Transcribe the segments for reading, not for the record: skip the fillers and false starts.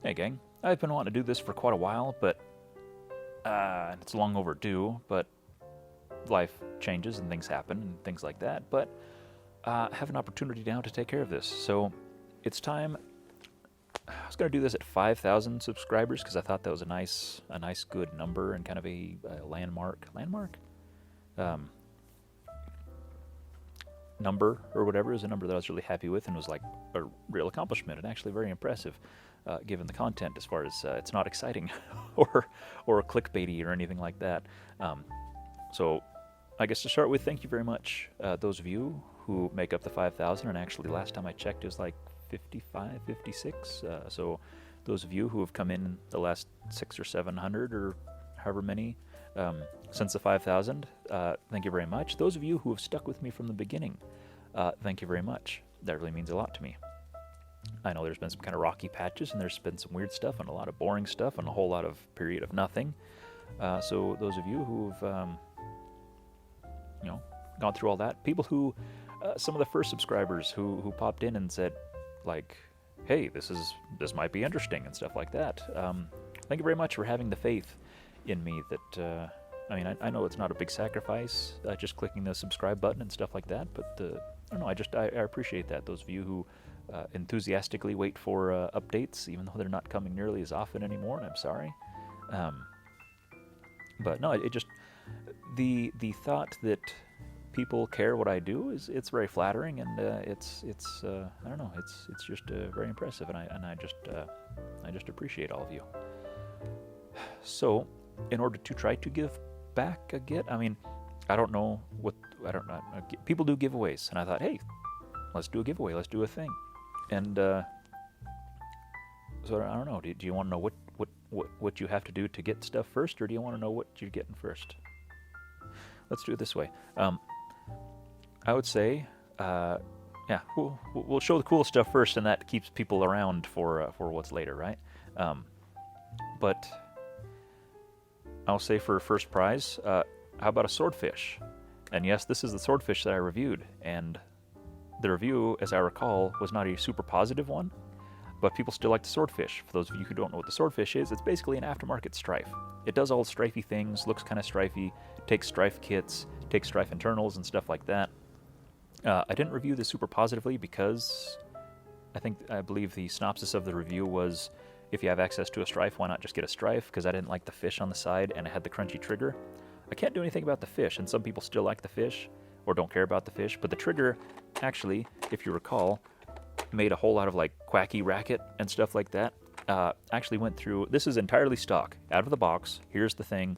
Hey gang, I've been wanting to do this for quite a while, but it's long overdue, but life changes and things happen and things like that, but I have an opportunity now to take care of this. So it's time. I was going to do this at 5,000 subscribers because I thought that was a nice good number and kind of a landmark um, number or whatever. Is a number that I was really happy with and was like a real accomplishment and actually very impressive. Given the content, as far as it's not exciting or clickbaity or anything like that. So I guess to start with, thank you very much, those of you who make up the 5,000. And actually, last time I checked, it was like 55, 56. So those of you who have come in the last 600 or 700 or however many since the 5,000, thank you very much. Those of you who have stuck with me from the beginning, thank you very much. That really means a lot to me. I know there's been some kind of rocky patches, and there's been some weird stuff, and a lot of boring stuff, and a whole lot of period of nothing. So those of you who've, gone through all that, people who, some of the first subscribers who popped in and said, like, hey, this might be interesting and stuff like that. Thank you very much for having the faith in me that, I know it's not a big sacrifice, just clicking the subscribe button and stuff like that, but I don't know, I appreciate that. Those of you who enthusiastically wait for updates, even though they're not coming nearly as often anymore, and I'm sorry. But no, it just, the thought that people care what I do it's very flattering, and it's I don't know, it's just very impressive, and I just appreciate all of you. So, in order to try to give back a bit, I don't know. People do giveaways, and I thought, hey, let's do a giveaway, let's do a thing. And so I don't know. Do you want to know what you have to do to get stuff first, or do you want to know what you're getting first? Let's do it this way. I would say, we'll show the cool stuff first, and that keeps people around for what's later, right? But I'll say for first prize, how about a swordfish? And yes, this is the swordfish that I reviewed, and the review, as I recall, was not a super positive one, but people still like the swordfish. For those of you who don't know what the swordfish is, it's basically an aftermarket strife. It does all strifey things, looks kind of strifey, takes strife kits, takes strife internals and stuff like that. I didn't review this super positively because I believe the synopsis of the review was, if you have access to a strife, why not just get a strife? Because I didn't like the fish on the side, and it had the crunchy trigger. I can't do anything about the fish, and some people still like the fish, or don't care about the fish, but the trigger, actually, if you recall, made a whole lot of like quacky racket and stuff like that. Actually went through, this is entirely stock, out of the box. Here's the thing,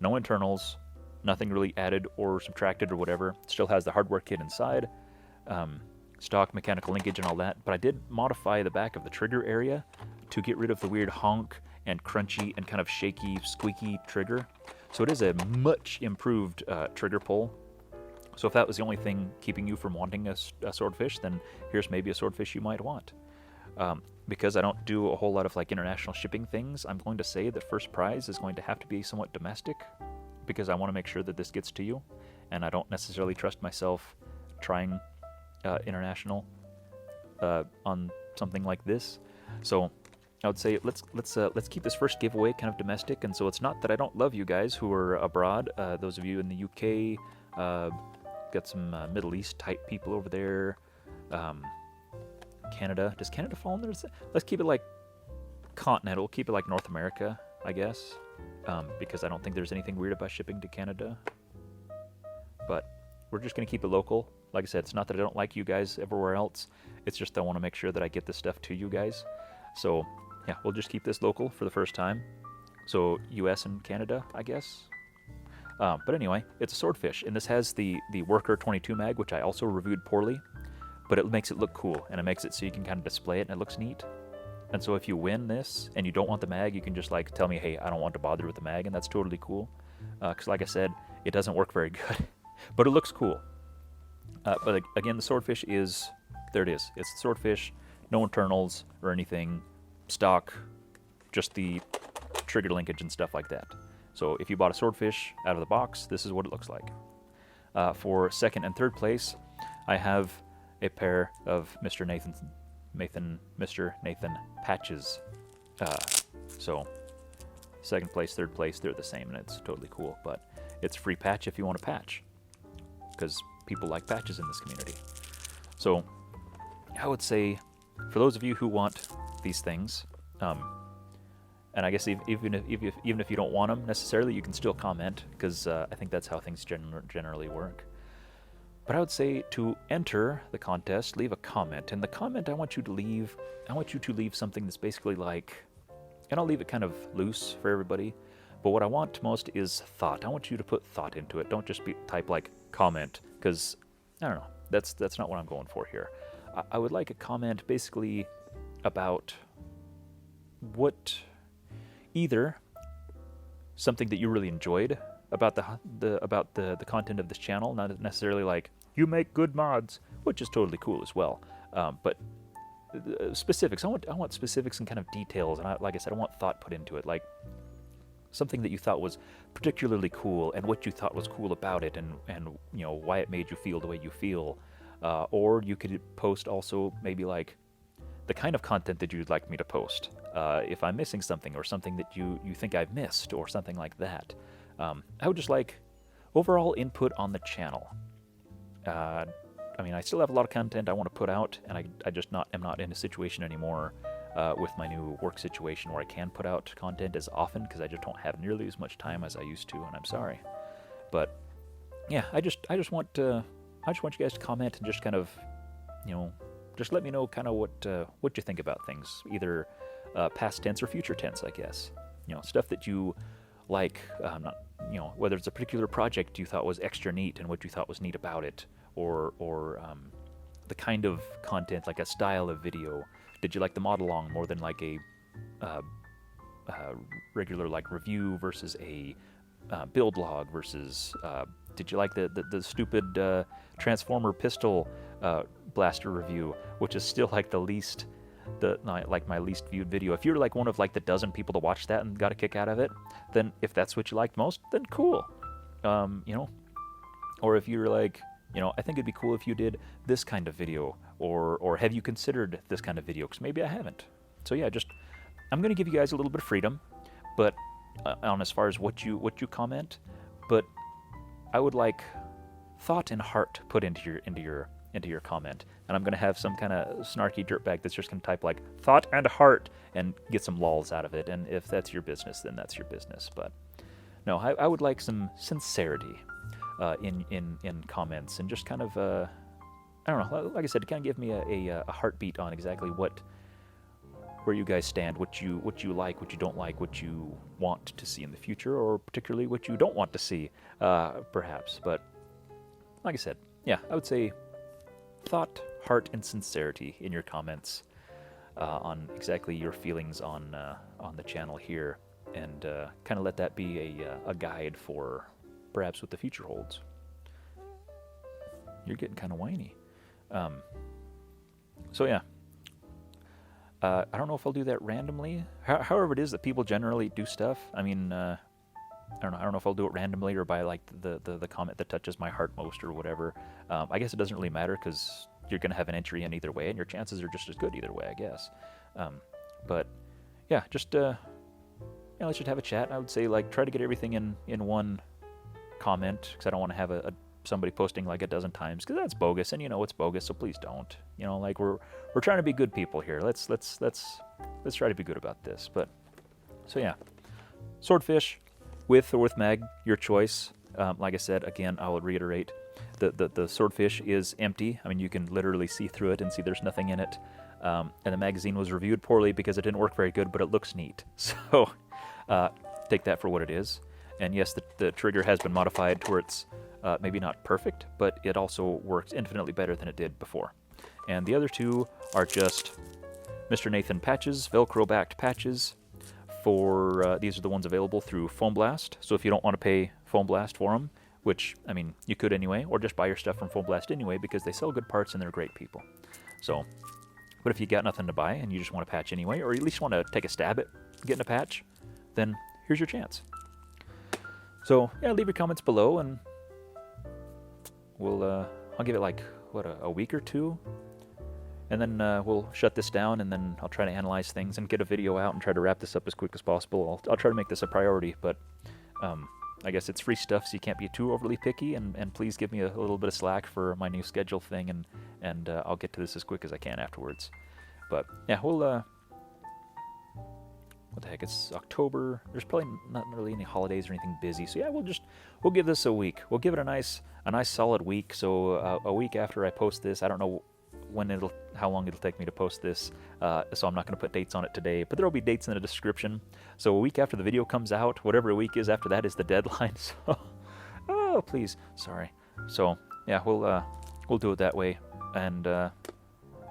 no internals, nothing really added or subtracted or whatever. Still has the hardware kit inside, stock mechanical linkage and all that, but I did modify the back of the trigger area to get rid of the weird honk and crunchy and kind of shaky, squeaky trigger. So it is a much improved trigger pull. So if that was the only thing keeping you from wanting a swordfish, then here's maybe a swordfish you might want. Because I don't do a whole lot of like international shipping things, I'm going to say the first prize is going to have to be somewhat domestic, because I want to make sure that this gets to you, and I don't necessarily trust myself trying international on something like this. So I would say let's keep this first giveaway kind of domestic. And so it's not that I don't love you guys who are abroad. Those of you in the UK. Got some Middle East type people over there. Canada. Does Canada fall in there? Let's keep it like continental. Keep it like North America, I guess. Because I don't think there's anything weird about shipping to Canada. But we're just going to keep it local. Like I said, it's not that I don't like you guys everywhere else. It's just I want to make sure that I get this stuff to you guys. So, yeah, we'll just keep this local for the first time. So, US and Canada, I guess. But anyway, it's a swordfish, and this has the Worker 22 mag, which I also reviewed poorly, but it makes it look cool, and it makes it so you can kind of display it, and it looks neat. And so if you win this, and you don't want the mag, you can just like tell me, hey, I don't want to bother with the mag, and that's totally cool. Because like I said, it doesn't work very good, but it looks cool. But again, the swordfish is, there it is. It's the swordfish, no internals or anything, stock, just the trigger linkage and stuff like that. So if you bought a swordfish out of the box, this is what it looks like. For second and third place, I have a pair of Mr. Nathan patches. So second place, third place, they're the same, and it's totally cool. But it's a free patch if you want a patch, because people like patches in this community. So I would say, for those of you who want these things, and I guess even if you don't want them necessarily, you can still comment, because I think that's how things generally work. But I would say to enter the contest, leave a comment. In the comment, I want you to leave something that's basically like, and I'll leave it kind of loose for everybody, but what I want most is thought. I want you to put thought into it. Don't just type like comment, because I don't know. That's not what I'm going for here. I would like a comment basically about what, either something that you really enjoyed about the content of this channel, not necessarily like, you make good mods, which is totally cool as well, but specifics. I want specifics and kind of details, and like I said, I want thought put into it, like something that you thought was particularly cool, and what you thought was cool about it, and you know, why it made you feel the way you feel. Or you could post also maybe like the kind of content that you'd like me to post, if I'm missing something, or something that you think I've missed, or something like that. I would just like overall input on the channel. I mean, I still have a lot of content I want to put out, and I just am not in a situation anymore with my new work situation where I can put out content as often, because I just don't have nearly as much time as I used to, and I'm sorry. But yeah, I just want you guys to comment and just kind of, you know, just let me know kind of what you think about things, either past tense or future tense, I guess. You know, stuff that you like, not, you know, whether it's a particular project you thought was extra neat and what you thought was neat about it, or the kind of content, like a style of video. Did you like the mod along more than like a regular like review versus a build log versus did you like the stupid Transformer pistol blaster review, which is still like like my least viewed video. If you're like one of like the dozen people to watch that and got a kick out of it, then if that's what you liked most, then cool. You know, or if you're like, you know, I think it'd be cool if you did this kind of video, or have you considered this kind of video? Because maybe I haven't. So yeah, I'm going to give you guys a little bit of freedom, but on as far as what you comment, but I would like thought and heart put into your comment, and I'm going to have some kind of snarky dirtbag that's just going to type like thought and heart and get some lols out of it, and if that's your business, then that's your business. But no, I would like some sincerity in comments, and just kind of I don't know, like I said, to kind of give me a heartbeat on exactly where you guys stand, what you like, what you don't like, what you want to see in the future, or particularly what you don't want to see, perhaps. But like I said, yeah, I would say thought, heart, and sincerity in your comments on exactly your feelings on the channel here, and kind of let that be a guide for perhaps what the future holds. You're getting kind of whiny. So yeah. I don't know if I'll do that randomly. However it is that people generally do stuff. I mean, I don't know if I'll do it randomly or by like the comment that touches my heart most or whatever. I guess it doesn't really matter, because you're going to have an entry in either way, and your chances are just as good either way, I guess. But yeah, just let's just have a chat. I would say like try to get everything in one comment, because I don't want to have somebody posting like a dozen times, because that's bogus, and you know it's bogus, so please don't. You know, like we're trying to be good people here. Let's try to be good about this. But so yeah, swordfish with or with mag, your choice. Like I said, again, I will reiterate, the swordfish is empty. I mean, you can literally see through it and see there's nothing in it. And the magazine was reviewed poorly because it didn't work very good, but it looks neat. So take that for what it is. And yes, the trigger has been modified to where it's maybe not perfect, but it also works infinitely better than it did before. And the other two are just Mr. Nathan patches, Velcro-backed patches. These are the ones available through Foam Blast. So if you don't want to pay Foam Blast for them, which, I mean, you could anyway, or just buy your stuff from Foam Blast anyway, because they sell good parts and they're great people. So, but if you got nothing to buy and you just want a patch anyway, or at least want to take a stab at getting a patch, then here's your chance. So yeah, leave your comments below, and I'll give it like a week or two, and then we'll shut this down, and then I'll try to analyze things and get a video out and try to wrap this up as quick as possible. I'll try to make this a priority, but I guess it's free stuff, so you can't be too overly picky, and please give me a little bit of slack for my new schedule thing, and I'll get to this as quick as I can afterwards. But yeah, we'll what the heck, it's October. There's probably not really any holidays or anything busy, so yeah, we'll give this a week. We'll give it a nice solid week. So a week after I post this, I don't know how long it'll take me to post this, so I'm not going to put dates on it today, but there will be dates in the description. So a week after the video comes out, whatever a week is after that is the deadline. So, oh please, sorry. So yeah, we'll do it that way. And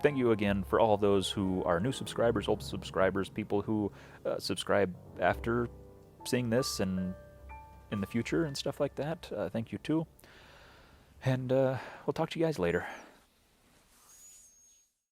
thank you again for all those who are new subscribers, old subscribers, people who subscribe after seeing this and in the future and stuff like that. Thank you too. And we'll talk to you guys later.